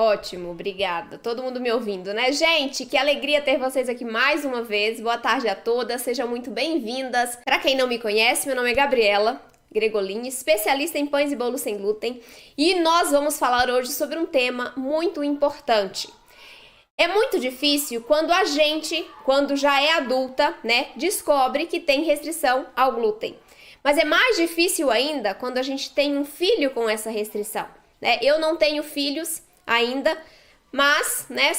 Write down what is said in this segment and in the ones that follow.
Ótimo, obrigada. Todo mundo me ouvindo, né? Gente, que alegria ter vocês aqui mais uma vez. Boa tarde a todas, sejam muito bem-vindas. Para quem não me conhece, meu nome é Gabriela Gregolini, especialista em pães e bolos sem glúten, e nós vamos falar hoje sobre um tema muito importante. É muito difícil quando a gente, quando já é adulta, né, descobre que tem restrição ao glúten. Mas é mais difícil ainda quando a gente tem um filho com essa restrição, né? Eu não tenho filhos ainda, mas, né,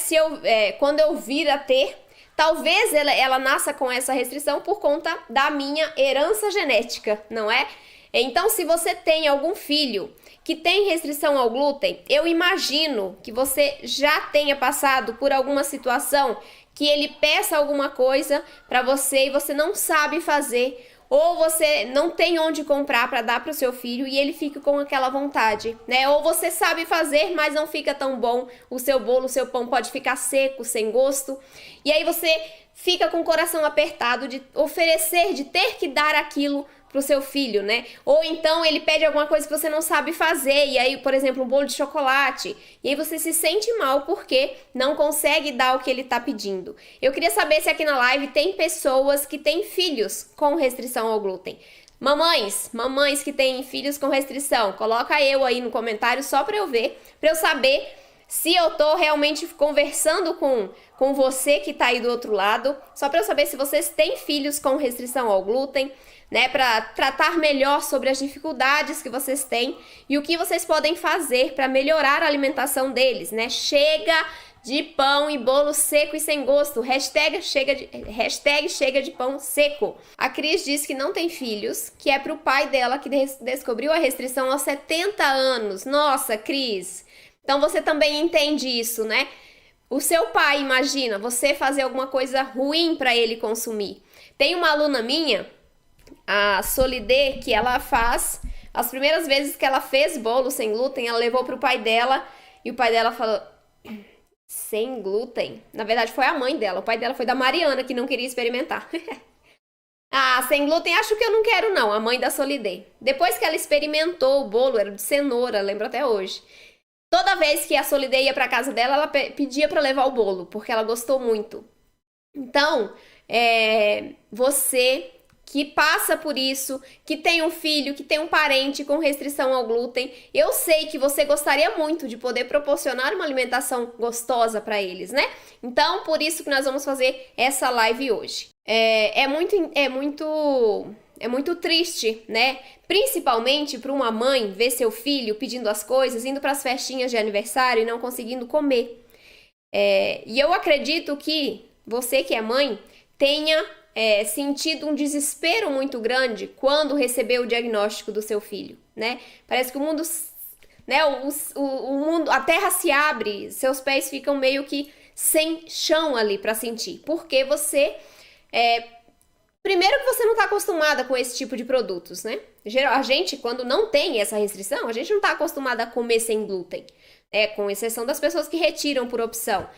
quando eu vir a ter, talvez ela nasça com essa restrição por conta da minha herança genética, não é? Então, se você tem algum filho que tem restrição ao glúten, eu imagino que você já tenha passado por alguma situação que ele peça alguma coisa para você e você não sabe fazer, ou você não tem onde comprar para dar para o seu filho e ele fica com aquela vontade, né? Ou você sabe fazer, mas não fica tão bom o seu bolo, o seu pão pode ficar seco, sem gosto. E aí você fica com o coração apertado de oferecer, de ter que dar aquilo pro seu filho, né? Ou então ele pede alguma coisa que você não sabe fazer, e aí, por exemplo, um bolo de chocolate, e aí você se sente mal porque não consegue dar o que ele tá pedindo. Eu queria saber se aqui na live tem pessoas que têm filhos com restrição ao glúten. Mamães que têm filhos com restrição, coloca eu aí no comentário só para eu ver, para eu saber se eu tô realmente conversando com você que tá aí do outro lado, só para eu saber se vocês têm filhos com restrição ao glúten, né, para tratar melhor sobre as dificuldades que vocês têm e o que vocês podem fazer para melhorar a alimentação deles, né? Chega de pão e bolo seco e sem gosto. Hashtag chega de pão seco. A Cris diz que não tem filhos, que é pro pai dela que descobriu a restrição aos 70 anos. Nossa, Cris. Então você também entende isso, né? O seu pai, imagina, você fazer alguma coisa ruim para ele consumir. Tem uma aluna minha, a Solidê, que ela faz, as primeiras vezes que ela fez bolo sem glúten, ela levou pro pai dela e o pai dela falou, sem glúten? Na verdade foi a mãe dela, o pai dela foi da Mariana, que não queria experimentar. Ah, sem glúten acho que eu não quero não, a mãe da Solidê. Depois que ela experimentou o bolo, era de cenoura, lembro até hoje. Toda vez que a Solidê ia pra casa dela, ela pedia pra levar o bolo, porque ela gostou muito. Então, você que passa por isso, que tem um filho, que tem um parente com restrição ao glúten, eu sei que você gostaria muito de poder proporcionar uma alimentação gostosa para eles, né? Então, por isso que nós vamos fazer essa live hoje. É muito triste, né? Principalmente para uma mãe ver seu filho pedindo as coisas, indo para as festinhas de aniversário e não conseguindo comer. E eu acredito que você que é mãe tenha sentido um desespero muito grande quando recebeu o diagnóstico do seu filho, né? Parece que o mundo, né? O mundo, a terra se abre, seus pés ficam meio que sem chão ali para sentir, porque você primeiro que você não está acostumada com esse tipo de produtos, né? A gente, quando não tem essa restrição, a gente não está acostumada a comer sem glúten, com exceção das pessoas que retiram por opção.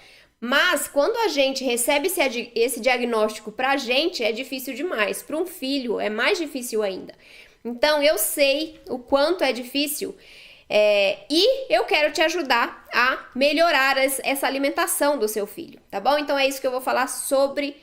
Mas quando a gente recebe esse diagnóstico pra gente, é difícil demais. Para um filho, é mais difícil ainda. Então, eu sei o quanto é difícil e eu quero te ajudar a melhorar essa alimentação do seu filho, tá bom? Então, é isso que eu vou falar sobre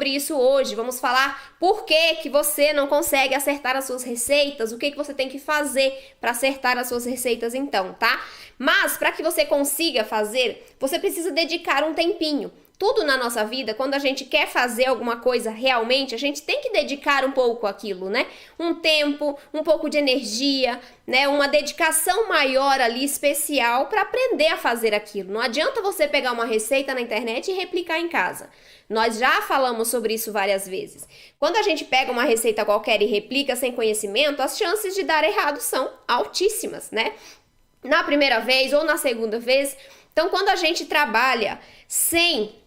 isso hoje. Vamos falar por que você não consegue acertar as suas receitas, o que você tem que fazer para acertar as suas receitas então, tá? Mas, para que você consiga fazer, você precisa dedicar um tempinho. Tudo na nossa vida, quando a gente quer fazer alguma coisa realmente, a gente tem que dedicar um pouco àquilo, né? Um tempo, um pouco de energia, né? Uma dedicação maior ali, especial, para aprender a fazer aquilo. Não adianta você pegar uma receita na internet e replicar em casa. Nós já falamos sobre isso várias vezes. Quando a gente pega uma receita qualquer e replica sem conhecimento, as chances de dar errado são altíssimas, né? Na primeira vez ou na segunda vez. Então, quando a gente trabalha sem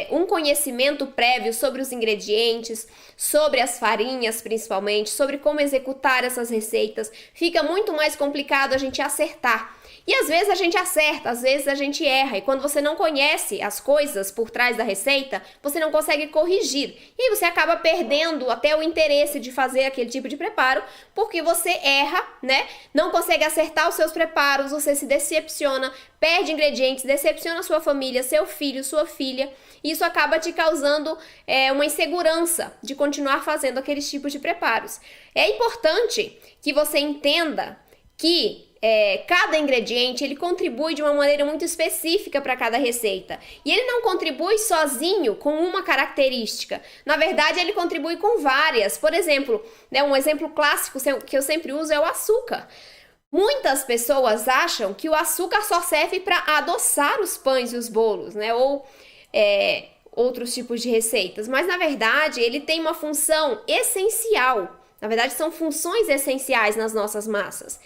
um conhecimento prévio sobre os ingredientes, sobre as farinhas principalmente, sobre como executar essas receitas, fica muito mais complicado a gente acertar. E às vezes a gente acerta, às vezes a gente erra. E quando você não conhece as coisas por trás da receita, você não consegue corrigir. E aí você acaba perdendo até o interesse de fazer aquele tipo de preparo, porque você erra, né? Não consegue acertar os seus preparos, você se decepciona, perde ingredientes, decepciona sua família, seu filho, sua filha. E isso acaba te causando uma insegurança de continuar fazendo aqueles tipos de preparos. É importante que você entenda que cada ingrediente ele contribui de uma maneira muito específica para cada receita. E ele não contribui sozinho com uma característica. Na verdade, ele contribui com várias. Por exemplo, né, um exemplo clássico que eu sempre uso é o açúcar. Muitas pessoas acham que o açúcar só serve para adoçar os pães e os bolos, né? Ou outros tipos de receitas. Mas, na verdade, ele tem uma função essencial. Na verdade, são funções essenciais nas nossas massas.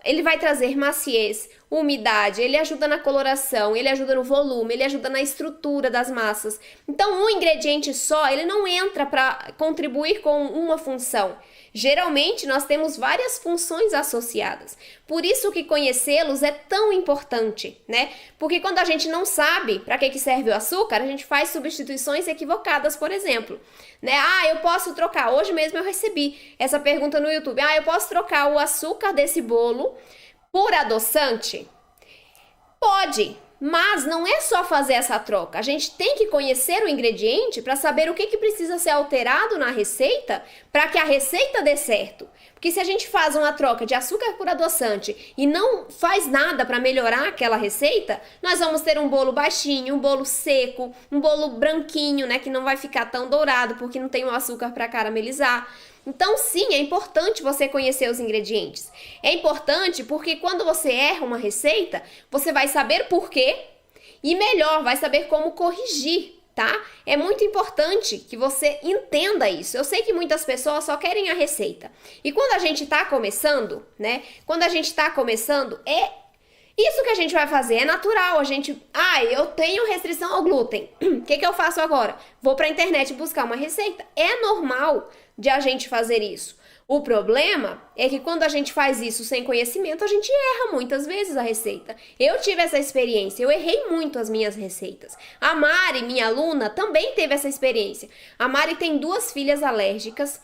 Ele vai trazer maciez, umidade, ele ajuda na coloração, ele ajuda no volume, ele ajuda na estrutura das massas. Então, um ingrediente só, ele não entra para contribuir com uma função. Geralmente, nós temos várias funções associadas. Por isso que conhecê-los é tão importante, né? Porque quando a gente não sabe para que serve o açúcar, a gente faz substituições equivocadas, por exemplo. Né? Eu posso trocar. Hoje mesmo eu recebi essa pergunta no YouTube. Eu posso trocar o açúcar desse bolo por adoçante? Pode. Mas não é só fazer essa troca. A gente tem que conhecer o ingrediente para saber o que precisa ser alterado na receita para que a receita dê certo. Porque se a gente faz uma troca de açúcar por adoçante e não faz nada para melhorar aquela receita, nós vamos ter um bolo baixinho, um bolo seco, um bolo branquinho, né, que não vai ficar tão dourado porque não tem o açúcar para caramelizar. Então, sim, é importante você conhecer os ingredientes. É importante porque quando você erra uma receita, você vai saber por quê e, melhor, vai saber como corrigir, tá? É muito importante que você entenda isso. Eu sei que muitas pessoas só querem a receita. E quando a gente tá começando, né? Quando a gente tá começando, isso que a gente vai fazer, é natural. A gente, eu tenho restrição ao glúten. O que eu faço agora? Vou pra internet buscar uma receita. É normal de a gente fazer isso. O problema é que quando a gente faz isso sem conhecimento, a gente erra muitas vezes a receita. Eu tive essa experiência, eu errei muito as minhas receitas. A Mari, minha aluna, também teve essa experiência. A Mari tem 2 filhas alérgicas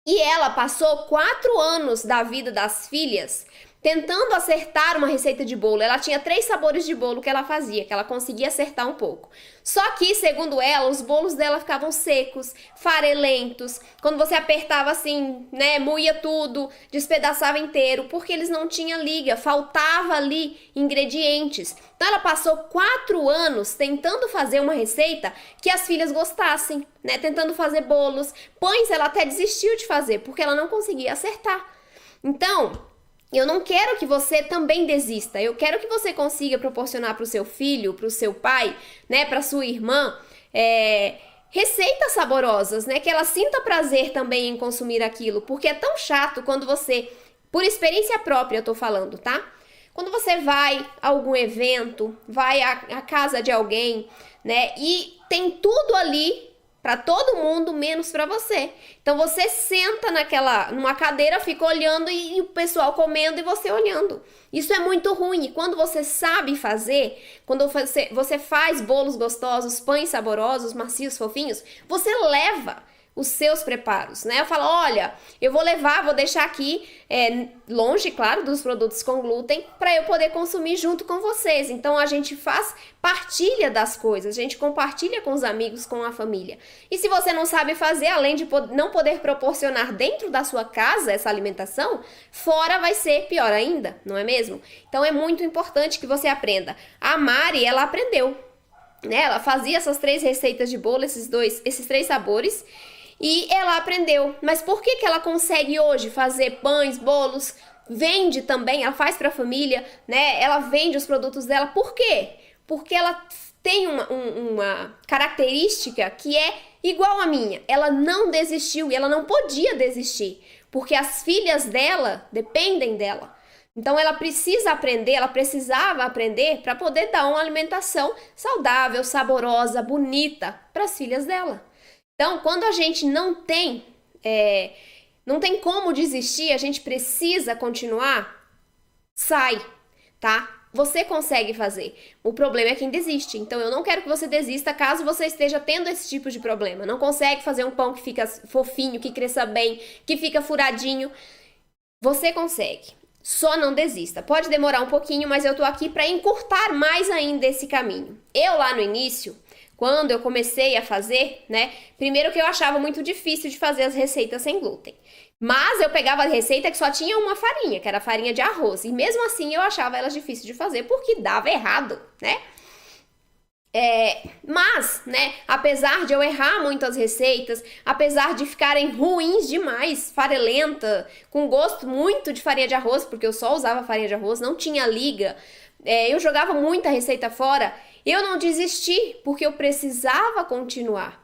e ela passou 4 anos da vida das filhas tentando acertar uma receita de bolo. Ela tinha 3 sabores de bolo que ela fazia, que ela conseguia acertar um pouco. Só que, segundo ela, os bolos dela ficavam secos, farelentos. Quando você apertava assim, né, moía tudo, despedaçava inteiro, porque eles não tinham liga, faltava ali ingredientes. Então ela passou 4 anos tentando fazer uma receita que as filhas gostassem, né, tentando fazer bolos. Pães ela até desistiu de fazer, porque ela não conseguia acertar. Então, eu não quero que você também desista. Eu quero que você consiga proporcionar para o seu filho, para o seu pai, né, para sua irmã, receitas saborosas, né, que ela sinta prazer também em consumir aquilo, porque é tão chato quando você, por experiência própria eu tô falando, tá? Quando você vai a algum evento, vai à casa de alguém, né, e tem tudo ali para todo mundo, menos para você. Então você senta numa cadeira, fica olhando e o pessoal comendo e você olhando. Isso é muito ruim. E quando você sabe fazer, quando você faz bolos gostosos, pães saborosos, macios, fofinhos, você leva os seus preparos, né? Eu falo, olha, eu vou deixar aqui longe, claro, dos produtos com glúten, para eu poder consumir junto com vocês. Então a gente faz partilha das coisas, a gente compartilha com os amigos, com a família. E se você não sabe fazer, além de não poder proporcionar dentro da sua casa essa alimentação, fora vai ser pior ainda, não é mesmo? Então é muito importante que você aprenda. A Mari, ela aprendeu, né? Ela fazia essas 3 receitas de bolo, esses 3 sabores, e ela aprendeu. Mas por que ela consegue hoje fazer pães, bolos, vende também, ela faz para a família, né? Ela vende os produtos dela. Por quê? Porque ela tem uma característica que é igual à minha. Ela não desistiu e ela não podia desistir, porque as filhas dela dependem dela. Então ela precisa aprender, ela precisava aprender para poder dar uma alimentação saudável, saborosa, bonita para as filhas dela. Então, quando a gente não tem como desistir, a gente precisa continuar, sai. tá? Você consegue fazer. O problema é quem desiste. Então, eu não quero que você desista caso você esteja tendo esse tipo de problema. Não consegue fazer um pão que fica fofinho, que cresça bem, que fica furadinho. Você consegue. Só não desista. Pode demorar um pouquinho, mas eu tô aqui para encurtar mais ainda esse caminho. Eu lá no início, quando eu comecei a fazer, né? Primeiro que eu achava muito difícil de fazer as receitas sem glúten. Mas eu pegava a receita que só tinha uma farinha, que era a farinha de arroz. E mesmo assim eu achava elas difíceis de fazer, porque dava errado, né? Mas, né, apesar de eu errar muitas receitas, apesar de ficarem ruins demais, farelenta, com gosto muito de farinha de arroz, porque eu só usava farinha de arroz, não tinha liga, eu jogava muita receita fora, eu não desisti, porque eu precisava continuar.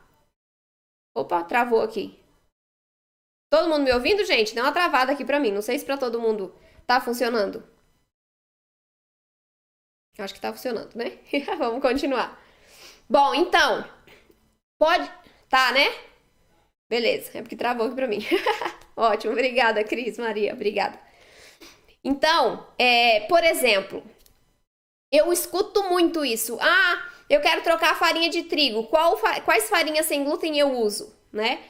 Opa, travou aqui. Todo mundo me ouvindo, gente? Deu uma travada aqui pra mim. Não sei se pra todo mundo tá funcionando. Acho que tá funcionando, né? Vamos continuar. Bom, então, pode... Tá, né? Beleza, é porque travou aqui pra mim. Ótimo, obrigada, Cris, Maria, obrigada. Então, por exemplo, eu escuto muito isso. Ah, eu quero trocar a farinha de trigo. Quais farinhas sem glúten eu uso, né?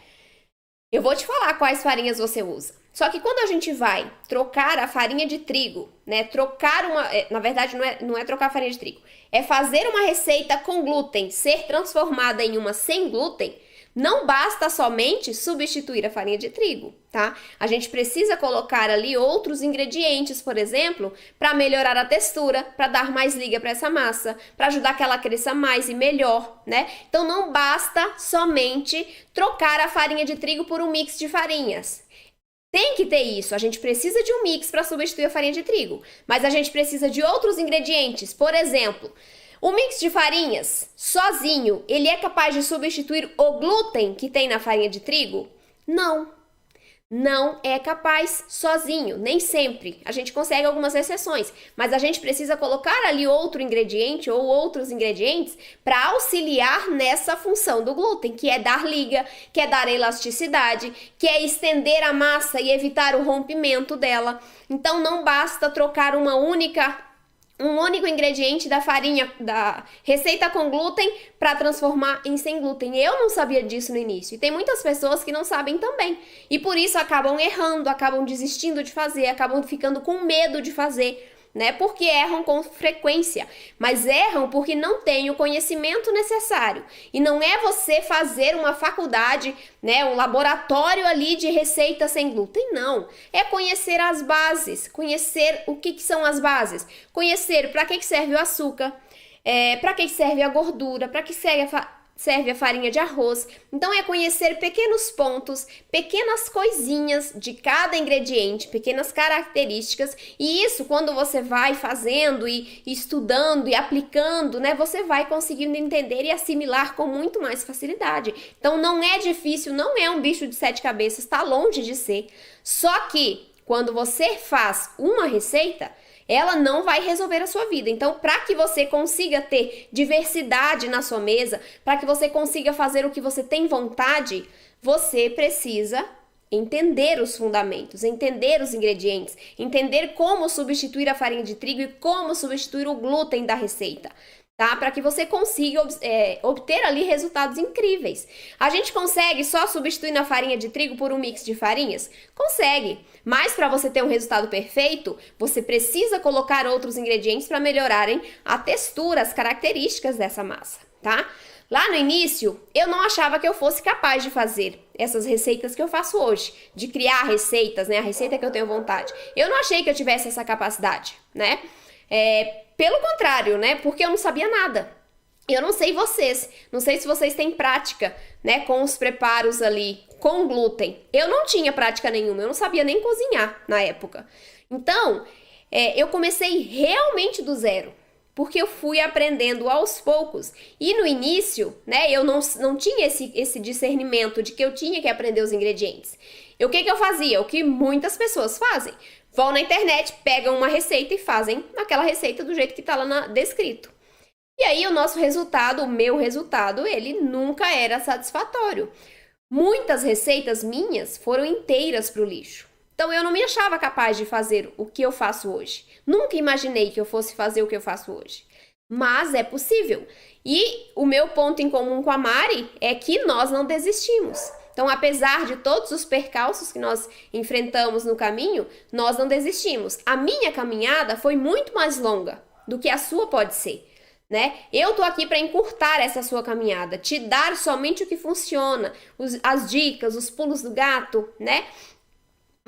Eu vou te falar quais farinhas você usa. Só que quando a gente vai trocar a farinha de trigo, né? Trocar uma... na verdade, não é trocar a farinha de trigo. É fazer uma receita com glúten ser transformada em uma sem glúten. Não basta somente substituir a farinha de trigo, tá? A gente precisa colocar ali outros ingredientes, por exemplo, para melhorar a textura, para dar mais liga para essa massa, para ajudar que ela cresça mais e melhor, né? Então não basta somente trocar a farinha de trigo por um mix de farinhas. Tem que ter isso, a gente precisa de um mix para substituir a farinha de trigo, mas a gente precisa de outros ingredientes, por exemplo... O mix de farinhas, sozinho, ele é capaz de substituir o glúten que tem na farinha de trigo? Não. Não é capaz sozinho, nem sempre. A gente consegue algumas exceções, mas a gente precisa colocar ali outro ingrediente ou outros ingredientes para auxiliar nessa função do glúten, que é dar liga, que é dar elasticidade, que é estender a massa e evitar o rompimento dela. Então não basta trocar um único ingrediente da farinha, da receita com glúten para transformar em sem glúten. Eu não sabia disso no início. E tem muitas pessoas que não sabem também. E por isso acabam errando, acabam desistindo de fazer, acabam ficando com medo de fazer, né? Porque erram com frequência. Mas erram porque não têm o conhecimento necessário. E não é você fazer uma faculdade, né? Um laboratório ali de receita sem glúten, não. É conhecer as bases, conhecer o que são as bases. Conhecer para que serve o açúcar, para que serve a gordura, para que serve a farinha de arroz. Então é conhecer pequenos pontos, pequenas coisinhas de cada ingrediente, pequenas características, e isso quando você vai fazendo e estudando e aplicando, né, você vai conseguindo entender e assimilar com muito mais facilidade. Então não é difícil, não é um bicho de 7 cabeças, está longe de ser. Só que quando você faz uma receita, ela não vai resolver a sua vida. Então, para que você consiga ter diversidade na sua mesa, para que você consiga fazer o que você tem vontade, você precisa entender os fundamentos, entender os ingredientes, entender como substituir a farinha de trigo e como substituir o glúten da receita. Tá? Para que você consiga obter ali resultados incríveis. A gente consegue só substituir a farinha de trigo por um mix de farinhas? Consegue, mas para você ter um resultado perfeito, você precisa colocar outros ingredientes para melhorarem a textura, as características dessa massa, tá? Lá no início, eu não achava que eu fosse capaz de fazer essas receitas que eu faço hoje, de criar receitas, né? A receita que eu tenho vontade. Eu não achei que eu tivesse essa capacidade, né? Pelo contrário, né? Porque eu não sabia nada. Eu não sei vocês. Não sei se vocês têm prática, né? Com os preparos ali, com glúten. Eu não tinha prática nenhuma. Eu não sabia nem cozinhar na época. Então, eu comecei realmente do zero. Porque eu fui aprendendo aos poucos. E no início, né? Eu não tinha esse discernimento de que eu tinha que aprender os ingredientes. E o que eu fazia? O que muitas pessoas fazem. Vão na internet, pegam uma receita e fazem aquela receita do jeito que está lá descrito. E aí o nosso resultado, o meu resultado, ele nunca era satisfatório. Muitas receitas minhas foram inteiras para o lixo, Então eu não me achava capaz de fazer o que eu faço hoje. Nunca imaginei que eu fosse fazer o que eu faço hoje. Mas é possível. E o meu ponto em comum com a Mari é que nós não desistimos. Então, apesar de todos os percalços que nós enfrentamos no caminho, nós não desistimos. A minha caminhada foi muito mais longa do que a sua pode ser, né? Eu tô aqui para encurtar essa sua caminhada, te dar somente o que funciona, as dicas, os pulos do gato, né?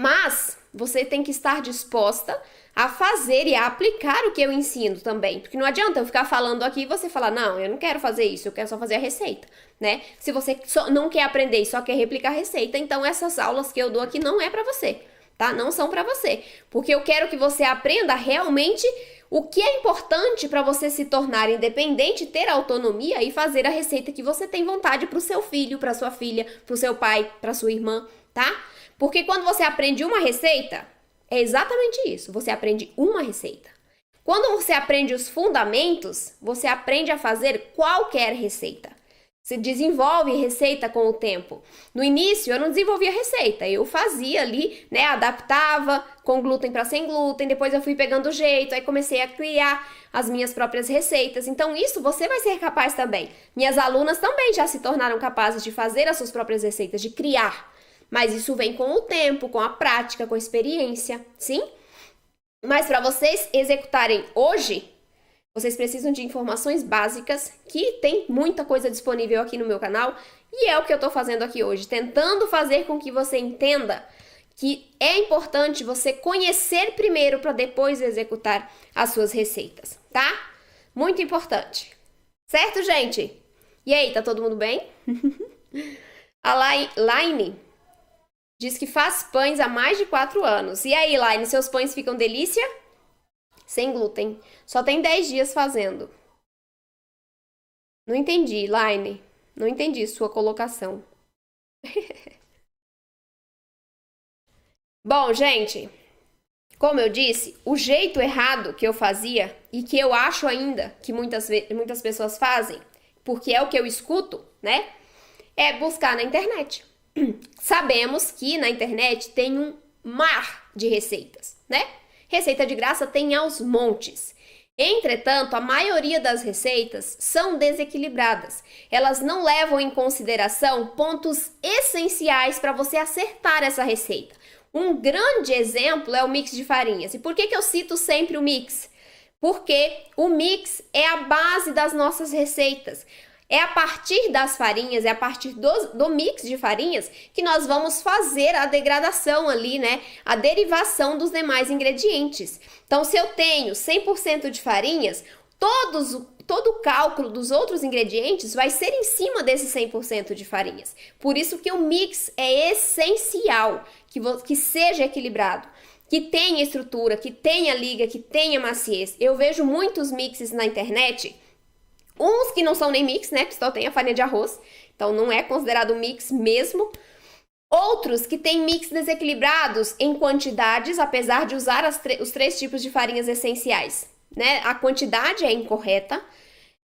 Mas você tem que estar disposta a fazer e a aplicar o que eu ensino também. Porque não adianta eu ficar falando aqui e você falar, não, eu não quero fazer isso, eu quero só fazer a receita, né? Se você só não quer aprender e só quer replicar a receita, então essas aulas que eu dou aqui não é para você, tá? Não são para você. Porque eu quero que você aprenda realmente o que é importante para você se tornar independente, ter autonomia e fazer a receita que você tem vontade para o seu filho, para sua filha, para o seu pai, para sua irmã, tá? Porque quando você aprende uma receita, é exatamente isso, você aprende uma receita. Quando você aprende os fundamentos, você aprende a fazer qualquer receita. Você desenvolve receita com o tempo. No início, eu não desenvolvia receita, eu fazia ali, né, adaptava com glúten para sem glúten, depois eu fui pegando o jeito, aí comecei a criar as minhas próprias receitas. Então, isso você vai ser capaz também. Minhas alunas também já se tornaram capazes de fazer as suas próprias receitas, de criar. Mas isso vem com o tempo, com a prática, com a experiência, sim? Mas para vocês executarem hoje, vocês precisam de informações básicas, que tem muita coisa disponível aqui no meu canal, e é o que eu tô fazendo aqui hoje, tentando fazer com que você entenda que é importante você conhecer primeiro para depois executar as suas receitas, tá? Muito importante. Certo, gente? E aí, tá todo mundo bem? A Laine diz que faz pães há mais de 4 anos. E aí, Laine, seus pães ficam delícia? Sem glúten. Só tem 10 dias fazendo. Não entendi, Laine. Não entendi sua colocação. Bom, gente, como eu disse, o jeito errado que eu fazia e que eu acho ainda que muitas pessoas fazem, porque é o que eu escuto, né? É buscar na internet. Sabemos que na internet tem um mar de receitas, né? Receita de graça tem aos montes. Entretanto, a maioria das receitas são desequilibradas. Elas não levam em consideração pontos essenciais para você acertar essa receita. Um grande exemplo é o mix de farinhas. E por que eu cito sempre o mix? Porque o mix é a base das nossas receitas. É a partir das farinhas, é a partir do mix de farinhas que nós vamos fazer a degradação ali, né? A derivação dos demais ingredientes. Então, se eu tenho 100% de farinhas, todo o cálculo dos outros ingredientes vai ser em cima desse 100% de farinhas. Por isso que o mix é essencial, que seja equilibrado, que tenha estrutura, que tenha liga, que tenha maciez. Eu vejo muitos mixes na internet. Uns que não são nem mix, né? Que só tem a farinha de arroz. Então, não é considerado mix mesmo. Outros que têm mix desequilibrados em quantidades, apesar de usar os 3 tipos de farinhas essenciais, né? A quantidade é incorreta.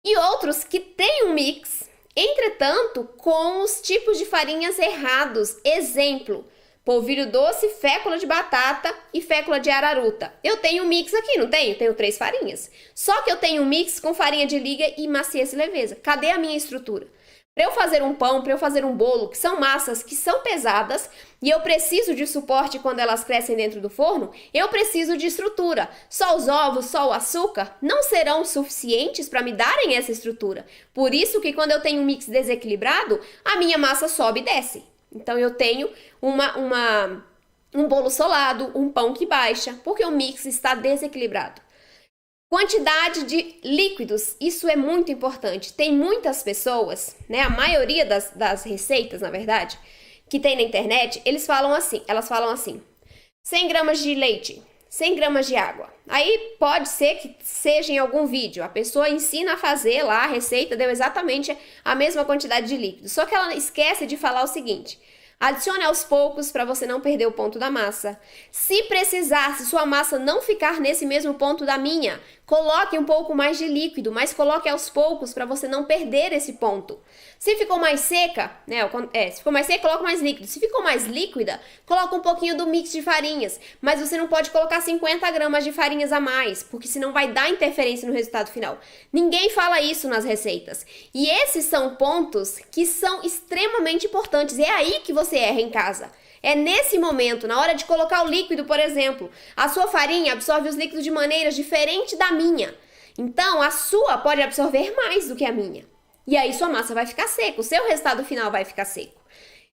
E outros que têm um mix, entretanto, com os tipos de farinhas errados. Exemplo, polvilho doce, fécula de batata e fécula de araruta. Eu tenho um mix aqui, não tenho? Tenho 3 farinhas. Só que eu tenho um mix com farinha de liga e maciez e leveza. Cadê a minha estrutura? Para eu fazer um pão, para eu fazer um bolo, que são massas que são pesadas e eu preciso de suporte quando elas crescem dentro do forno, eu preciso de estrutura. Só os ovos, só o açúcar não serão suficientes para me darem essa estrutura. Por isso que quando eu tenho um mix desequilibrado, a minha massa sobe e desce. Então, eu tenho um bolo solado, um pão que baixa, porque o mix está desequilibrado. Quantidade de líquidos, isso é muito importante. Tem muitas pessoas, né, a maioria das receitas, na verdade, que tem na internet, elas falam assim, 100 gramas de leite, 100 gramas de água. Aí pode ser que seja em algum vídeo, a pessoa ensina a fazer lá, a receita deu exatamente a mesma quantidade de líquido. Só que ela esquece de falar o seguinte: adicione aos poucos para você não perder o ponto da massa. Se precisar, se sua massa não ficar nesse mesmo ponto da minha, coloque um pouco mais de líquido, mas coloque aos poucos para você não perder esse ponto. Se ficou mais seca, se ficou mais seca, coloca mais líquido. Se ficou mais líquida, coloca um pouquinho do mix de farinhas, mas você não pode colocar 50 gramas de farinhas a mais, porque senão vai dar interferência no resultado final. Ninguém fala isso nas receitas. E esses são pontos que são extremamente importantes. É aí que você erra em casa. É nesse momento, na hora de colocar o líquido, por exemplo, a sua farinha absorve os líquidos de maneira diferente da minha. Então, a sua pode absorver mais do que a minha. E aí sua massa vai ficar seca, o seu resultado final vai ficar seco.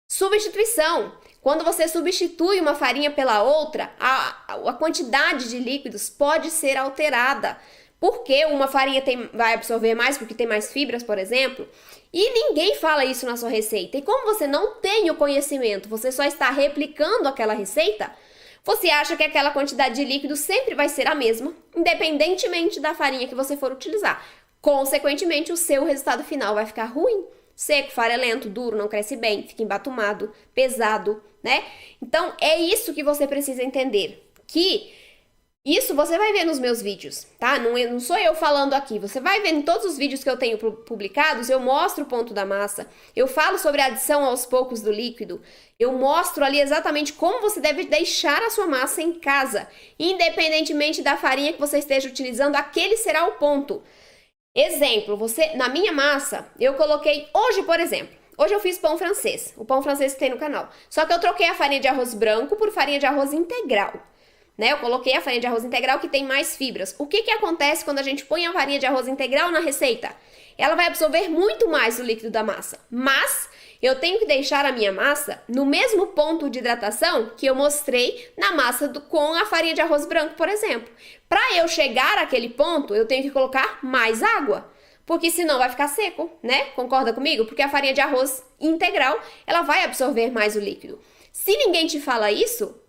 Substituição. Quando você substitui uma farinha pela outra, a quantidade de líquidos pode ser alterada. Porque uma farinha vai absorver mais porque tem mais fibras, por exemplo, e ninguém fala isso na sua receita. E como você não tem o conhecimento, você só está replicando aquela receita, você acha que aquela quantidade de líquido sempre vai ser a mesma, independentemente da farinha que você for utilizar. Consequentemente, o seu resultado final vai ficar ruim, seco, farelento, duro, não cresce bem, fica embatumado, pesado, né? Então, é isso que você precisa entender, que isso você vai ver nos meus vídeos, tá? Não sou eu falando aqui. Você vai ver em todos os vídeos que eu tenho publicados, eu mostro o ponto da massa, eu falo sobre a adição aos poucos do líquido, eu mostro ali exatamente como você deve deixar a sua massa em casa. Independentemente da farinha que você esteja utilizando, aquele será o ponto. Exemplo, na minha massa, eu coloquei, hoje, por exemplo, hoje eu fiz pão francês, o pão francês que tem no canal. Só que eu troquei a farinha de arroz branco por farinha de arroz integral. Eu coloquei a farinha de arroz integral que tem mais fibras. O que acontece quando a gente põe a farinha de arroz integral na receita? Ela vai absorver muito mais do líquido da massa, mas eu tenho que deixar a minha massa no mesmo ponto de hidratação que eu mostrei na massa com a farinha de arroz branco, por exemplo. Para eu chegar àquele ponto, eu tenho que colocar mais água, porque senão vai ficar seco, né? Concorda comigo? Porque a farinha de arroz integral, ela vai absorver mais o líquido. Se ninguém te fala isso,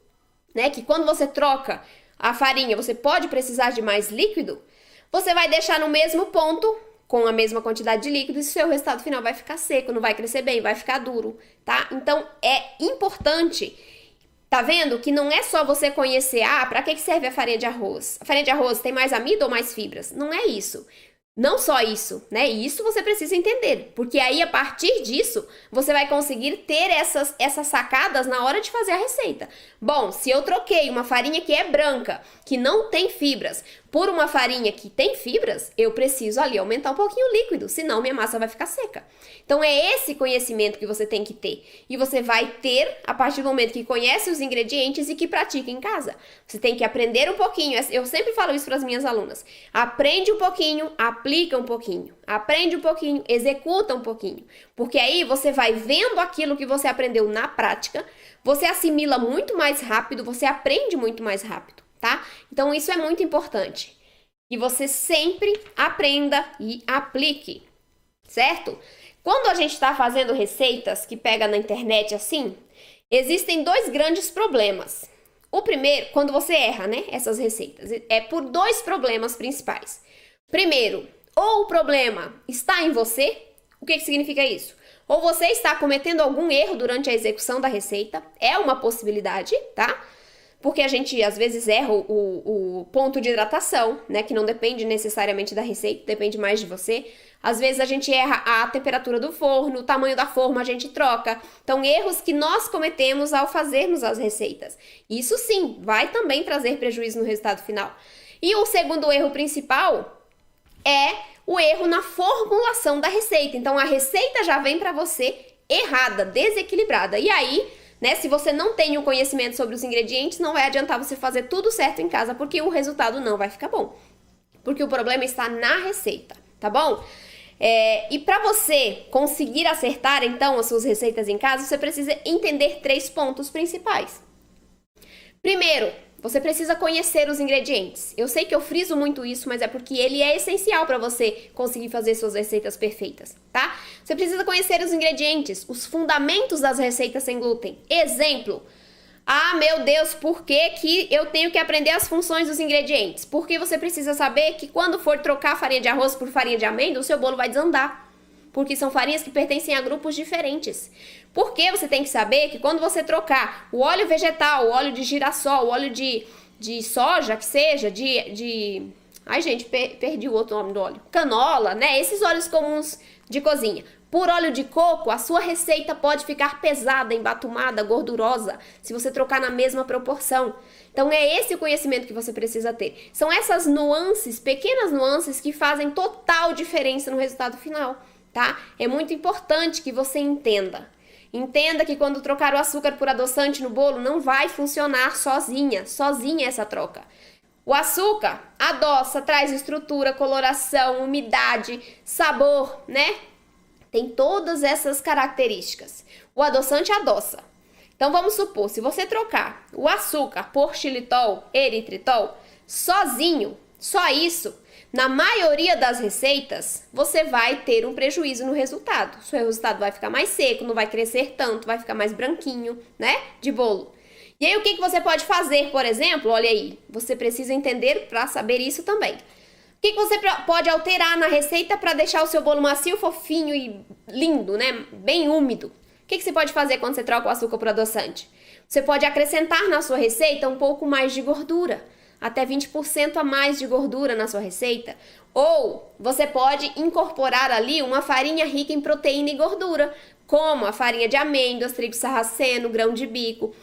que quando você troca a farinha, você pode precisar de mais líquido, você vai deixar no mesmo ponto, com a mesma quantidade de líquido, e seu resultado final vai ficar seco, não vai crescer bem, vai ficar duro, tá? Então, é importante, tá vendo? Que não é só você conhecer, pra que serve a farinha de arroz? A farinha de arroz tem mais amido ou mais fibras? Não é isso. Não só isso, né? Isso você precisa entender, porque aí a partir disso você vai conseguir ter essas sacadas na hora de fazer a receita. Bom, se eu troquei uma farinha que é branca, que não tem fibras, por uma farinha que tem fibras, eu preciso ali aumentar um pouquinho o líquido, senão minha massa vai ficar seca. Então é esse conhecimento que você tem que ter. E você vai ter a partir do momento que conhece os ingredientes e que pratica em casa. Você tem que aprender um pouquinho. Eu sempre falo isso para as minhas alunas. Aprende um pouquinho, aplica um pouquinho. Aprende um pouquinho, executa um pouquinho. Porque aí você vai vendo aquilo que você aprendeu na prática, você assimila muito mais rápido, você aprende muito mais rápido. Tá? Então isso é muito importante. E você sempre aprenda e aplique, certo? Quando a gente está fazendo receitas que pega na internet assim, existem dois grandes problemas. O primeiro, quando você erra, essas receitas, é por dois problemas principais. Primeiro, ou o problema está em você. O que significa isso? Ou você está cometendo algum erro durante a execução da receita, é uma possibilidade, tá? Porque a gente, às vezes, erra o ponto de hidratação, que não depende necessariamente da receita, depende mais de você. Às vezes, a gente erra a temperatura do forno, o tamanho da forma a gente troca. Então, erros que nós cometemos ao fazermos as receitas. Isso, sim, vai também trazer prejuízo no resultado final. E o segundo erro principal é o erro na formulação da receita. Então, a receita já vem para você errada, desequilibrada. E aí, se você não tem o conhecimento sobre os ingredientes, não vai adiantar você fazer tudo certo em casa, porque o resultado não vai ficar bom. Porque o problema está na receita, tá bom? E para você conseguir acertar, então, as suas receitas em casa, você precisa entender 3 pontos principais. Primeiro, você precisa conhecer os ingredientes. Eu sei que eu friso muito isso, mas é porque ele é essencial para você conseguir fazer suas receitas perfeitas, tá? Você precisa conhecer os ingredientes, os fundamentos das receitas sem glúten. Exemplo, meu Deus, por que eu tenho que aprender as funções dos ingredientes? Porque você precisa saber que quando for trocar farinha de arroz por farinha de amêndoa, o seu bolo vai desandar. Porque são farinhas que pertencem a grupos diferentes. Porque você tem que saber que quando você trocar o óleo vegetal, o óleo de girassol, o óleo de soja, que seja, Ai, gente, perdi o outro nome do óleo. Canola, né? Esses óleos comuns de cozinha. Por óleo de coco, a sua receita pode ficar pesada, embatumada, gordurosa, se você trocar na mesma proporção. Então é esse o conhecimento que você precisa ter. São essas nuances, pequenas nuances, que fazem total diferença no resultado final, tá? É muito importante que você entenda. Entenda que quando trocar o açúcar por adoçante no bolo, não vai funcionar sozinha essa troca. O açúcar adoça, traz estrutura, coloração, umidade, sabor, né? Tem todas essas características. O adoçante adoça. Então vamos supor, se você trocar o açúcar por xilitol, eritritol, sozinho, só isso, na maioria das receitas, você vai ter um prejuízo no resultado. O seu resultado vai ficar mais seco, não vai crescer tanto, vai ficar mais branquinho, né? De bolo. E aí o que você pode fazer, por exemplo? Olha aí, você precisa entender para saber isso também. O que você pode alterar na receita para deixar o seu bolo macio, fofinho e lindo, né? Bem úmido. O que você pode fazer quando você troca o açúcar por adoçante? Você pode acrescentar na sua receita um pouco mais de gordura, até 20% a mais de gordura na sua receita. Ou você pode incorporar ali uma farinha rica em proteína e gordura, como a farinha de amêndoas, trigo sarraceno, grão de bico.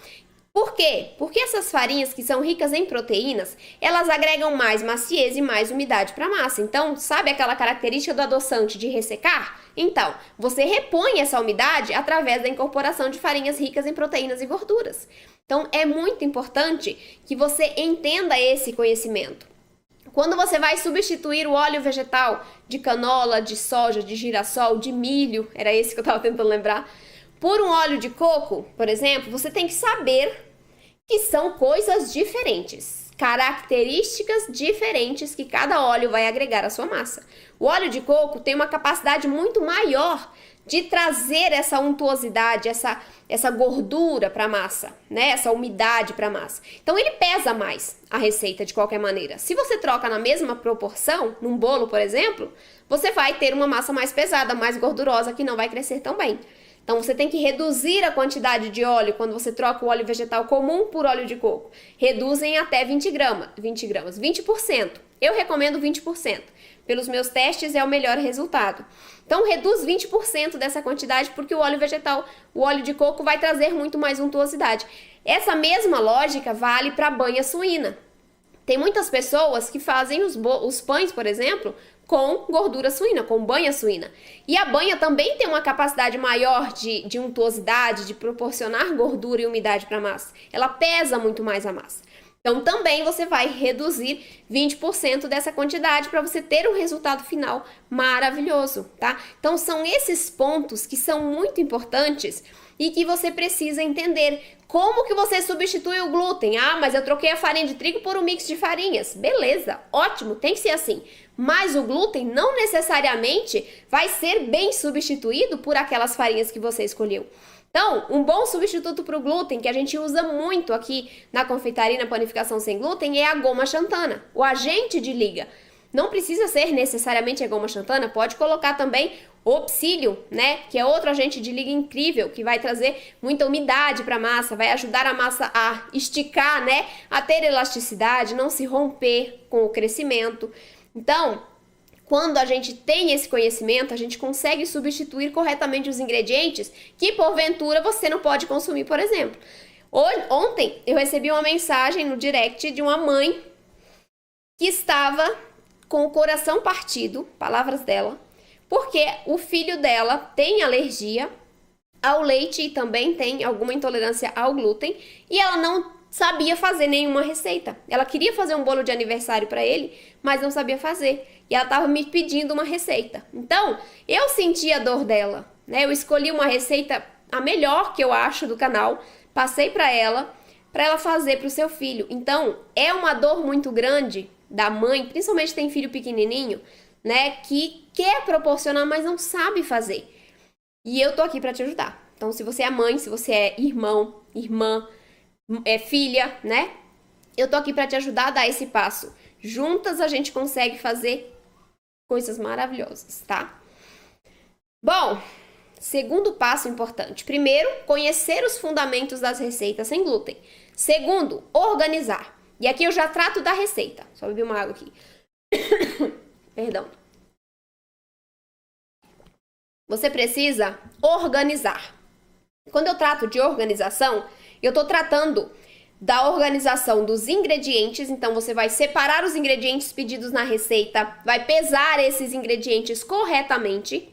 Por quê? Porque essas farinhas que são ricas em proteínas, elas agregam mais maciez e mais umidade para a massa. Então, sabe aquela característica do adoçante de ressecar? Então, você repõe essa umidade através da incorporação de farinhas ricas em proteínas e gorduras. Então, é muito importante que você entenda esse conhecimento. Quando você vai substituir o óleo vegetal de canola, de soja, de girassol, de milho, era esse que eu estava tentando lembrar, por um óleo de coco, por exemplo, você tem que saber que são coisas diferentes, características diferentes que cada óleo vai agregar à sua massa. O óleo de coco tem uma capacidade muito maior de trazer essa untuosidade, essa gordura para a massa, né? Essa umidade para a massa. Então ele pesa mais a receita de qualquer maneira. Se você troca na mesma proporção, num bolo, por exemplo, você vai ter uma massa mais pesada, mais gordurosa, que não vai crescer tão bem. Então, você tem que reduzir a quantidade de óleo quando você troca o óleo vegetal comum por óleo de coco. Reduzem até 20 gramas, 20%. Eu recomendo 20%. Pelos meus testes, é o melhor resultado. Então, reduz 20% dessa quantidade, porque o óleo vegetal, o óleo de coco, vai trazer muito mais untuosidade. Essa mesma lógica vale para a banha suína. Tem muitas pessoas que fazem os pães, por exemplo, com gordura suína, com banha suína. E a banha também tem uma capacidade maior de untuosidade, de proporcionar gordura e umidade para a massa. Ela pesa muito mais a massa. Então, também você vai reduzir 20% dessa quantidade para você ter um resultado final maravilhoso, tá? Então, são esses pontos que são muito importantes e que você precisa entender. Como que você substitui o glúten? Ah, mas eu troquei a farinha de trigo por um mix de farinhas. Beleza, ótimo, tem que ser assim. Mas o glúten não necessariamente vai ser bem substituído por aquelas farinhas que você escolheu. Então, um bom substituto para o glúten, que a gente usa muito aqui na confeitaria, na panificação sem glúten, é a goma xantana, o agente de liga. Não precisa ser necessariamente a goma xantana, pode colocar também o psyllium, né? Que é outro agente de liga incrível, que vai trazer muita umidade para a massa, vai ajudar a massa a esticar, né? A ter elasticidade, não se romper com o crescimento. Então, quando a gente tem esse conhecimento, a gente consegue substituir corretamente os ingredientes que, porventura, você não pode consumir, por exemplo. Ontem, eu recebi uma mensagem no direct de uma mãe que estava com o coração partido, palavras dela, porque o filho dela tem alergia ao leite e também tem alguma intolerância ao glúten e ela não sabia fazer nenhuma receita. Ela queria fazer um bolo de aniversário para ele, mas não sabia fazer. E ela estava me pedindo uma receita. Então, eu senti a dor dela, né? Eu escolhi uma receita, a melhor que eu acho do canal, passei para ela fazer para o seu filho. Então, é uma dor muito grande da mãe, principalmente tem filho pequenininho, né? Que quer proporcionar, mas não sabe fazer. E eu tô aqui para te ajudar. Então, se você é mãe, se você é irmão, irmã, é filha, né? Eu tô aqui para te ajudar a dar esse passo. Juntas a gente consegue fazer coisas maravilhosas, tá? Bom, segundo passo importante. Primeiro, conhecer os fundamentos das receitas sem glúten. Segundo, organizar. E aqui eu já trato da receita. Só beber uma água aqui. Perdão. Você precisa organizar. Quando eu trato de organização, eu estou tratando da organização dos ingredientes. Então, você vai separar os ingredientes pedidos na receita, vai pesar esses ingredientes corretamente,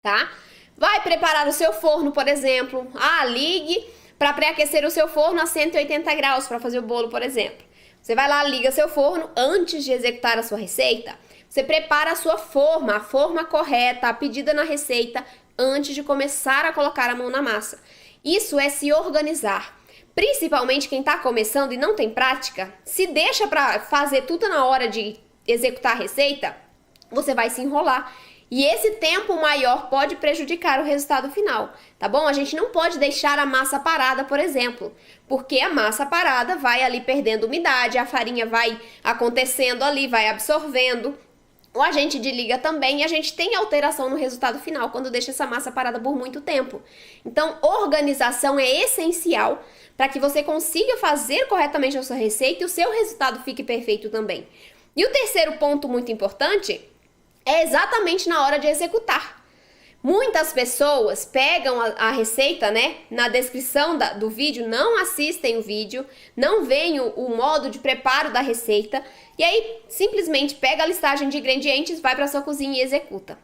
tá? Vai preparar o seu forno, por exemplo. Ligue para pré-aquecer o seu forno a 180 graus para fazer o bolo, por exemplo. Você vai lá, liga seu forno antes de executar a sua receita. Você prepara a sua forma, a forma correta, a pedida na receita, antes de começar a colocar a mão na massa. Isso é se organizar. Principalmente quem está começando e não tem prática, se deixa para fazer tudo na hora de executar a receita, você vai se enrolar. E esse tempo maior pode prejudicar o resultado final, tá bom? A gente não pode deixar a massa parada, por exemplo, porque a massa parada vai ali perdendo umidade, a farinha vai acontecendo ali, vai absorvendo. O agente de liga também, e a gente tem alteração no resultado final quando deixa essa massa parada por muito tempo. Então, organização é essencial para que você consiga fazer corretamente a sua receita e o seu resultado fique perfeito também. E o terceiro ponto muito importante é exatamente na hora de executar. Muitas pessoas pegam a receita, né, na descrição do vídeo, não assistem o vídeo, não veem o modo de preparo da receita e aí simplesmente pega a listagem de ingredientes, vai para sua cozinha e executa.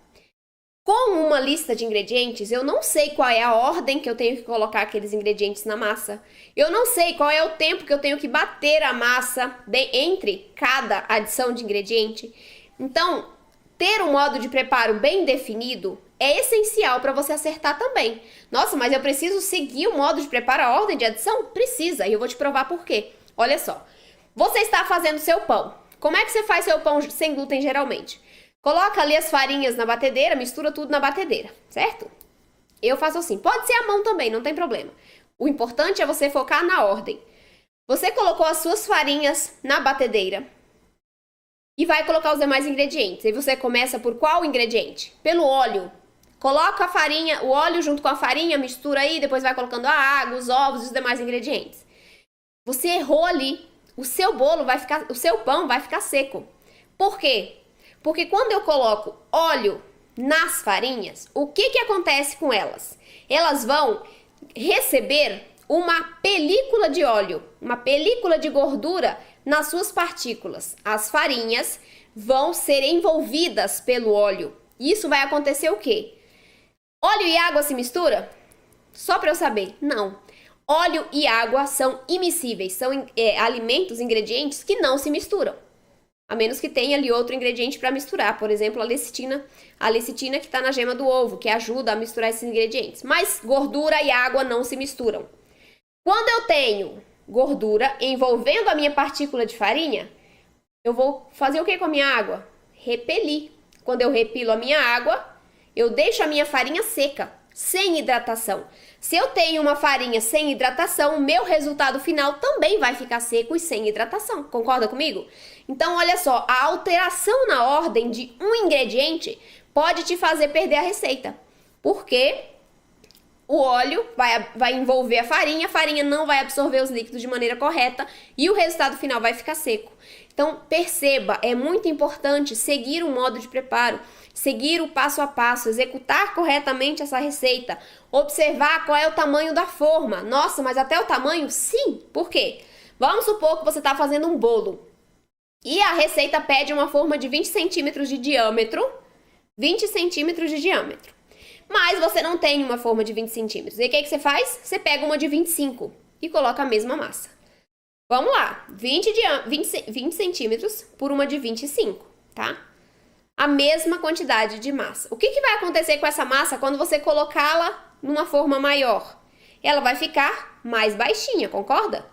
Com uma lista de ingredientes, eu não sei qual é a ordem que eu tenho que colocar aqueles ingredientes na massa. Eu não sei qual é o tempo que eu tenho que bater a massa entre cada adição de ingrediente. Então, ter um modo de preparo bem definido é essencial para você acertar também. Nossa, mas eu preciso seguir o modo de preparo, a ordem de adição? Precisa, e eu vou te provar por quê. Olha só, você está fazendo seu pão. Como é que você faz seu pão sem glúten geralmente? Coloca ali as farinhas na batedeira, mistura tudo na batedeira, certo? Eu faço assim, pode ser a mão também, não tem problema. O importante é você focar na ordem. Você colocou as suas farinhas na batedeira e vai colocar os demais ingredientes. E você começa por qual ingrediente? Pelo óleo. Coloca a farinha, o óleo junto com a farinha, mistura aí, depois vai colocando a água, os ovos e os demais ingredientes. Você errou ali. O seu bolo vai ficar, o seu pão vai ficar seco. Por quê? Porque quando eu coloco óleo nas farinhas, o que acontece com elas? Elas vão receber uma película de óleo, uma película de gordura nas suas partículas. As farinhas vão ser envolvidas pelo óleo. Isso vai acontecer o quê? Óleo e água se mistura? Só para eu saber, não. Óleo e água são immiscíveis, são alimentos, ingredientes que não se misturam. A menos que tenha ali outro ingrediente para misturar, por exemplo, a lecitina que está na gema do ovo, que ajuda a misturar esses ingredientes. Mas gordura e água não se misturam. Quando eu tenho gordura envolvendo a minha partícula de farinha, eu vou fazer o que com a minha água? Repelir. Quando eu repilo a minha água, eu deixo a minha farinha seca, sem hidratação. Se eu tenho uma farinha sem hidratação, o meu resultado final também vai ficar seco e sem hidratação. Concorda comigo? Então, olha só, a alteração na ordem de um ingrediente pode te fazer perder a receita. Porque o óleo vai envolver a farinha não vai absorver os líquidos de maneira correta e o resultado final vai ficar seco. Então, perceba, é muito importante seguir um modo de preparo, seguir o passo a passo, executar corretamente essa receita, observar qual é o tamanho da forma. Nossa, mas até o tamanho? Sim, por quê? Vamos supor que você está fazendo um bolo e a receita pede uma forma de 20 centímetros de diâmetro, 20 centímetros de diâmetro. Mas você não tem uma forma de 20 centímetros. E o que você faz? Você pega uma de 25 e coloca a mesma massa. Vamos lá, 20 centímetros por uma de 25, tá? A mesma quantidade de massa. O que vai acontecer com essa massa quando você colocá-la numa forma maior? Ela vai ficar mais baixinha, concorda?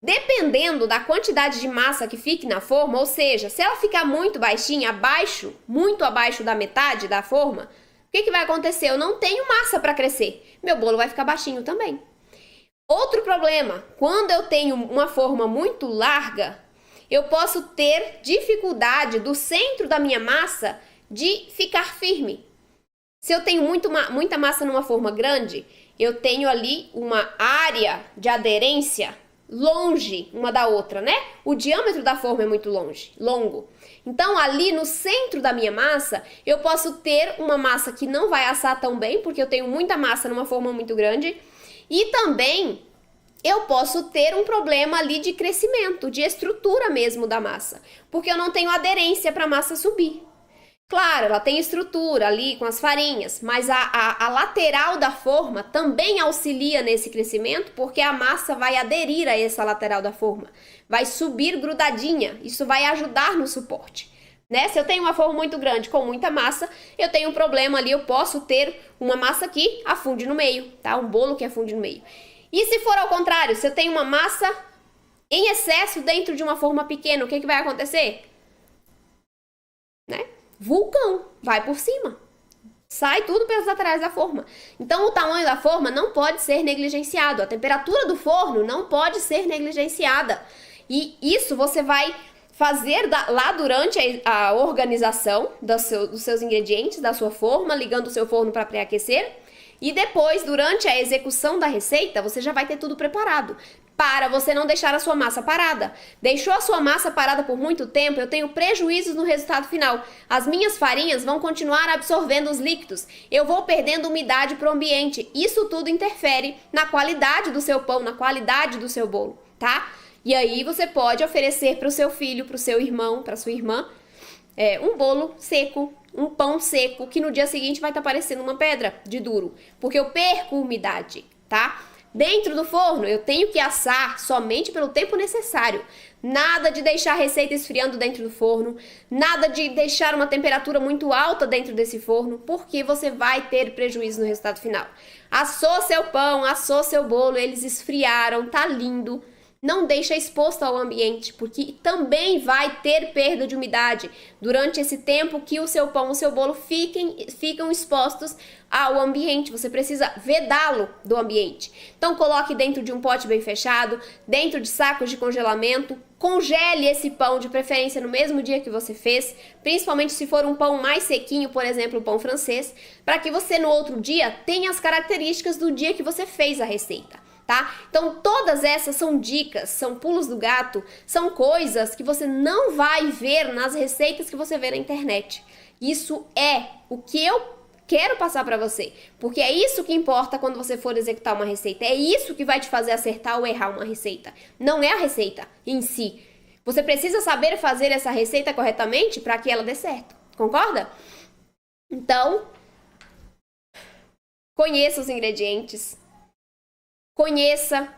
Dependendo da quantidade de massa que fique na forma, ou seja, se ela ficar muito baixinha, muito abaixo da metade da forma, o que vai acontecer? Eu não tenho massa para crescer. Meu bolo vai ficar baixinho também. Outro problema, quando eu tenho uma forma muito larga, eu posso ter dificuldade do centro da minha massa de ficar firme. Se eu tenho muita massa numa forma grande, eu tenho ali uma área de aderência longe uma da outra, né? O diâmetro da forma é muito longo. Então, ali no centro da minha massa, eu posso ter uma massa que não vai assar tão bem, porque eu tenho muita massa numa forma muito grande. E também eu posso ter um problema ali de crescimento, de estrutura mesmo da massa, porque eu não tenho aderência para a massa subir. Claro, ela tem estrutura ali com as farinhas, mas a lateral da forma também auxilia nesse crescimento, porque a massa vai aderir a essa lateral da forma, vai subir grudadinha, isso vai ajudar no suporte. Né? Se eu tenho uma forma muito grande com muita massa, eu tenho um problema ali, eu posso ter uma massa que afunde no meio, tá? Um bolo que afunde no meio. E se for ao contrário, se eu tenho uma massa em excesso dentro de uma forma pequena, o que vai acontecer? Né? Vulcão, vai por cima. Sai tudo pelas laterais da forma. Então, o tamanho da forma não pode ser negligenciado. A temperatura do forno não pode ser negligenciada. E isso você vai fazer lá durante a organização dos seus ingredientes, da sua forma, ligando o seu forno para pré-aquecer. E depois, durante a execução da receita, você já vai ter tudo preparado, para você não deixar a sua massa parada. Deixou a sua massa parada por muito tempo, eu tenho prejuízos no resultado final. As minhas farinhas vão continuar absorvendo os líquidos, eu vou perdendo umidade para o ambiente. Isso tudo interfere na qualidade do seu pão, na qualidade do seu bolo, tá? E aí você pode oferecer para o seu filho, para o seu irmão, para sua irmã, um bolo seco, um pão seco, que no dia seguinte vai estar parecendo uma pedra de duro, porque eu perco umidade, tá? Dentro do forno, eu tenho que assar somente pelo tempo necessário. Nada de deixar a receita esfriando dentro do forno, nada de deixar uma temperatura muito alta dentro desse forno, porque você vai ter prejuízo no resultado final. Assou seu pão, assou seu bolo, eles esfriaram, tá lindo. Não deixa exposto ao ambiente, porque também vai ter perda de umidade durante esse tempo que o seu pão, o seu bolo ficam expostos ao ambiente. Você precisa vedá-lo do ambiente. Então coloque dentro de um pote bem fechado, dentro de sacos de congelamento. Congele esse pão, de preferência no mesmo dia que você fez, principalmente se for um pão mais sequinho, por exemplo, o pão francês, para que você no outro dia tenha as características do dia que você fez a receita. Tá? Então todas essas são dicas, são pulos do gato, são coisas que você não vai ver nas receitas que você vê na internet. Isso é o que eu quero passar para você, porque é isso que importa quando você for executar uma receita, é isso que vai te fazer acertar ou errar uma receita, não é a receita em si. Você precisa saber fazer essa receita corretamente para que ela dê certo, concorda? Então, conheça os ingredientes, conheça,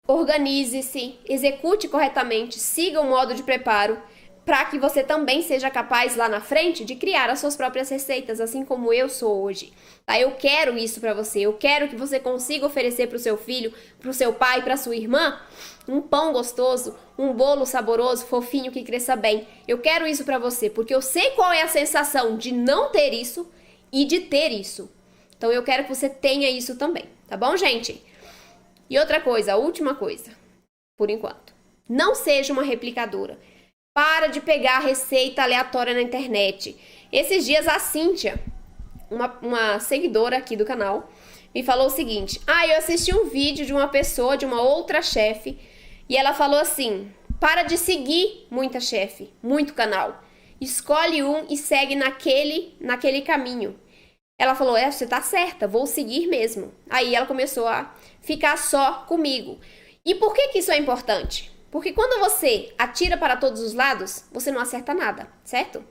organize-se, execute corretamente, siga o modo de preparo, para que você também seja capaz lá na frente de criar as suas próprias receitas, assim como eu sou hoje. Tá? Eu quero isso para você, eu quero que você consiga oferecer para o seu filho, para o seu pai, para sua irmã, um pão gostoso, um bolo saboroso, fofinho, que cresça bem. Eu quero isso para você, porque eu sei qual é a sensação de não ter isso e de ter isso. Então eu quero que você tenha isso também, tá bom, gente? E outra coisa, a última coisa, por enquanto, não seja uma replicadora. Para de pegar receita aleatória na internet. Esses dias a Cíntia, uma seguidora aqui do canal, me falou o seguinte: eu assisti um vídeo de uma pessoa, de uma outra chefe, e ela falou assim: para de seguir muita chefe, muito canal. Escolhe um e segue naquele caminho. Ela falou: você tá certa, vou seguir mesmo. Aí ela começou a ficar só comigo. E por que isso é importante? Porque quando você atira para todos os lados, você não acerta nada, certo?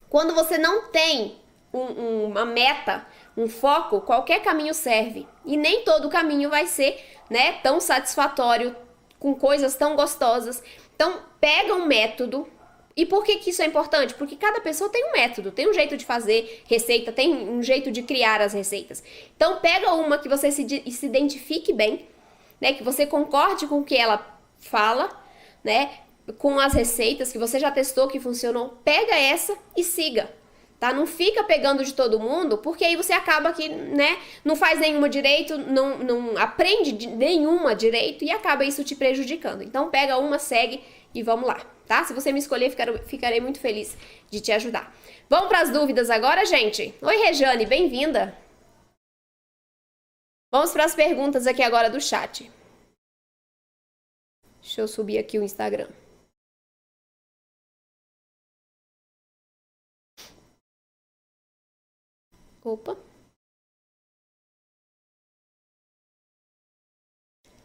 Quando você não tem uma meta, um foco, qualquer caminho serve. E nem todo caminho vai ser, né, tão satisfatório, com coisas tão gostosas. Então, pega um método. E por que isso é importante? Porque cada pessoa tem um método, tem um jeito de fazer receita, tem um jeito de criar as receitas. Então, pega uma que você se identifique bem, né, que você concorde com o que ela fala, né, com as receitas que você já testou, que funcionou. Pega essa e siga, tá? Não fica pegando de todo mundo, porque aí você acaba que, né, não faz nenhuma direito, não aprende nenhuma direito e acaba isso te prejudicando. Então, pega uma, segue e vamos lá, tá? Se você me escolher, ficarei muito feliz de te ajudar. Vamos para as dúvidas agora, gente? Oi, Rejane, bem-vinda. Vamos para as perguntas aqui agora do chat. Deixa eu subir aqui o Instagram. Opa.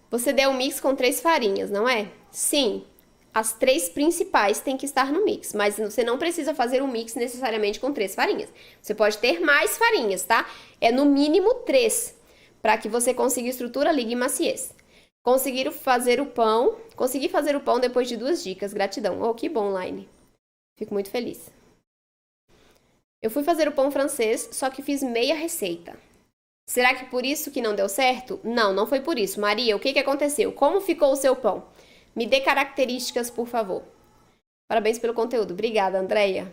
Você deu um mix com 3 farinhas, não é? Sim. As 3 principais têm que estar no mix, mas você não precisa fazer um mix necessariamente com 3 farinhas. Você pode ter mais farinhas, tá? É no mínimo 3, para que você consiga estrutura, liga e maciez. Consegui fazer o pão depois de 2 dicas. Gratidão. Oh, que bom, Line. Fico muito feliz. Eu fui fazer o pão francês, só que fiz meia receita. Será que por isso que não deu certo? Não, não foi por isso. Maria, o que aconteceu? Como ficou o seu pão? Me dê características, por favor. Parabéns pelo conteúdo. Obrigada, Andréia.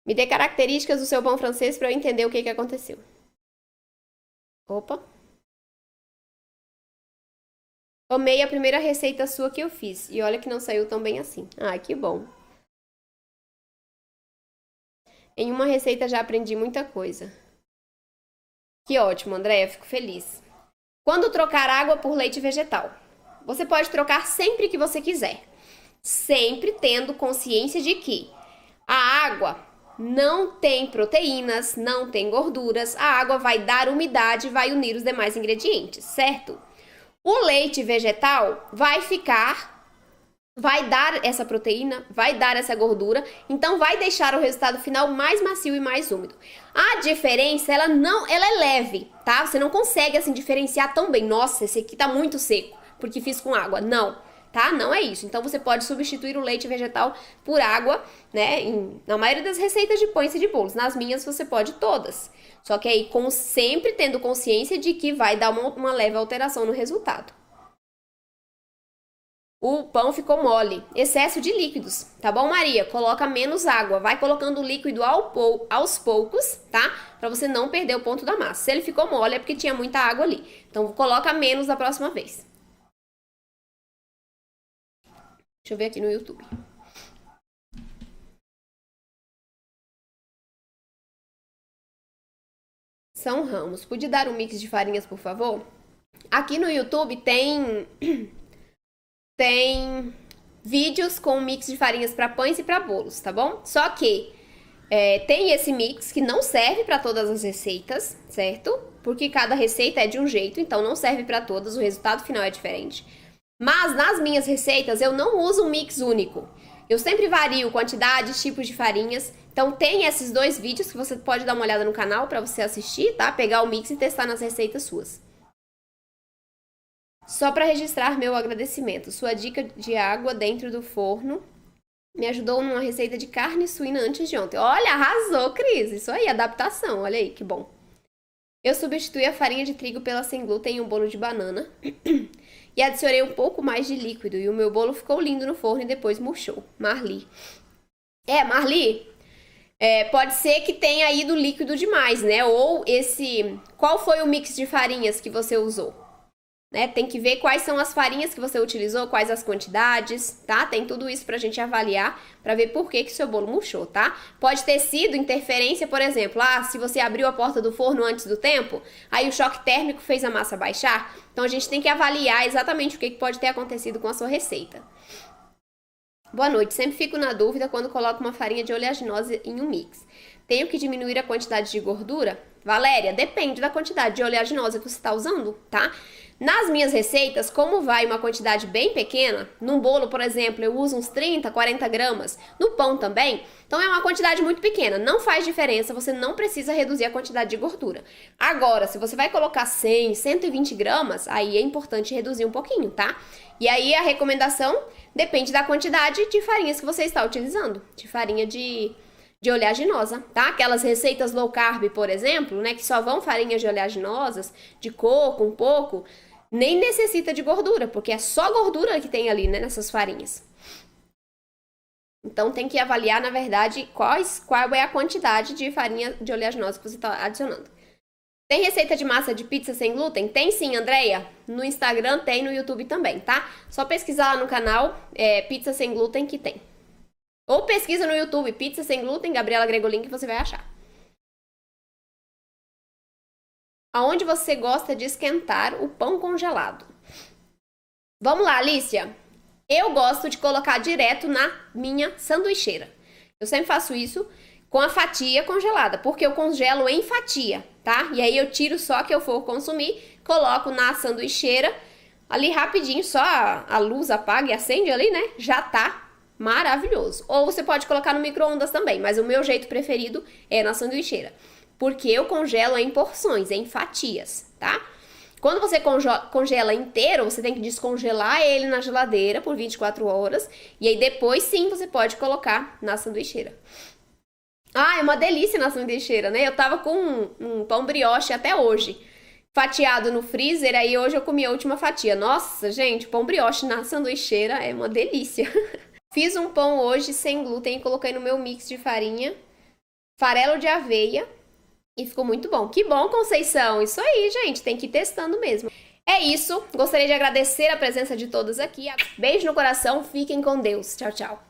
Me dê características do seu pão francês para eu entender o que aconteceu. Opa. Amei a primeira receita sua que eu fiz. E olha que não saiu tão bem assim. Ai, que bom. Em uma receita já aprendi muita coisa. Que ótimo, Andréia. Fico feliz. Quando trocar água por leite vegetal? Você pode trocar sempre que você quiser. Sempre tendo consciência de que a água não tem proteínas, não tem gorduras. A água vai dar umidade e vai unir os demais ingredientes, certo? O leite vegetal vai dar essa proteína, vai dar essa gordura, então vai deixar o resultado final mais macio e mais úmido. A diferença, ela é leve, tá? Você não consegue assim diferenciar tão bem. Nossa, esse aqui tá muito seco, porque fiz com água. Não, tá? Não é isso. Então você pode substituir o leite vegetal por água, né? Na maioria das receitas de pães e de bolos. Nas minhas você pode todas. Só que aí sempre tendo consciência de que vai dar uma leve alteração no resultado. O pão ficou mole. Excesso de líquidos, tá bom, Maria? Coloca menos água. Vai colocando o líquido aos poucos, tá? Pra você não perder o ponto da massa. Se ele ficou mole é porque tinha muita água ali. Então, coloca menos da próxima vez. Deixa eu ver aqui no YouTube. São Ramos. Pude dar um mix de farinhas, por favor? Aqui no YouTube tem vídeos com mix de farinhas para pães e para bolos, tá bom? Só que tem esse mix que não serve para todas as receitas, certo? Porque cada receita é de um jeito, então não serve para todas, o resultado final é diferente. Mas nas minhas receitas eu não uso um mix único. Eu sempre vario quantidades, tipos de farinhas. Então tem esses 2 vídeos que você pode dar uma olhada no canal para você assistir, tá? Pegar o mix e testar nas receitas suas. Só para registrar meu agradecimento. Sua dica de água dentro do forno me ajudou numa receita de carne suína antes de ontem. Olha, arrasou, Cris. Isso aí, adaptação. Olha aí, que bom. Eu substituí a farinha de trigo pela sem glúten em um bolo de banana e adicionei um pouco mais de líquido. E o meu bolo ficou lindo no forno e depois murchou. Marli. Marli, pode ser que tenha ido líquido demais, né? Ou qual foi o mix de farinhas que você usou? Né? Tem que ver quais são as farinhas que você utilizou, quais as quantidades, tá? Tem tudo isso pra gente avaliar, pra ver por que seu bolo murchou, tá? Pode ter sido interferência, por exemplo, se você abriu a porta do forno antes do tempo, aí o choque térmico fez a massa baixar. Então a gente tem que avaliar exatamente o que pode ter acontecido com a sua receita. Boa noite, sempre fico na dúvida quando coloco uma farinha de oleaginosa em um mix. Tenho que diminuir a quantidade de gordura? Valéria, depende da quantidade de oleaginosa que você está usando, tá? Nas minhas receitas, como vai uma quantidade bem pequena, num bolo, por exemplo, eu uso uns 30, 40 gramas, no pão também, então é uma quantidade muito pequena, não faz diferença, você não precisa reduzir a quantidade de gordura. Agora, se você vai colocar 100, 120 gramas, aí é importante reduzir um pouquinho, tá? E aí a recomendação depende da quantidade de farinhas que você está utilizando, de farinha de oleaginosa, tá? Aquelas receitas low carb, por exemplo, né, que só vão farinhas de oleaginosas, de coco, um pouco, nem necessita de gordura, porque é só gordura que tem ali, né, nessas farinhas. Então tem que avaliar, na verdade, qual é a quantidade de farinha de oleaginosa que você está adicionando. Tem receita de massa de pizza sem glúten? Tem sim, Andréia. No Instagram tem, no YouTube também, tá? Só pesquisar lá no canal, pizza sem glúten que tem. Ou pesquisa no YouTube, pizza sem glúten, Gabriela Gregolin, que você vai achar. Aonde você gosta de esquentar o pão congelado? Vamos lá, Alicia. Eu gosto de colocar direto na minha sanduicheira. Eu sempre faço isso com a fatia congelada, porque eu congelo em fatia, tá? E aí eu tiro só que eu for consumir, coloco na sanduicheira, ali rapidinho, só a luz apaga e acende ali, né? Já tá maravilhoso. Ou você pode colocar no micro-ondas também, mas o meu jeito preferido é na sanduicheira, porque eu congelo em porções, em fatias, tá? Quando você congela inteiro, você tem que descongelar ele na geladeira por 24 horas. E aí depois sim você pode colocar na sanduicheira. Ah, é uma delícia na sanduicheira, né? Eu tava com um pão brioche até hoje, fatiado no freezer, aí hoje eu comi a última fatia. Nossa, gente, pão brioche na sanduicheira é uma delícia. Fiz um pão hoje sem glúten e coloquei no meu mix de farinha, farelo de aveia. E ficou muito bom. Que bom, Conceição! Isso aí, gente, tem que ir testando mesmo. É isso, gostaria de agradecer a presença de todos aqui. Beijo no coração, fiquem com Deus. Tchau, tchau.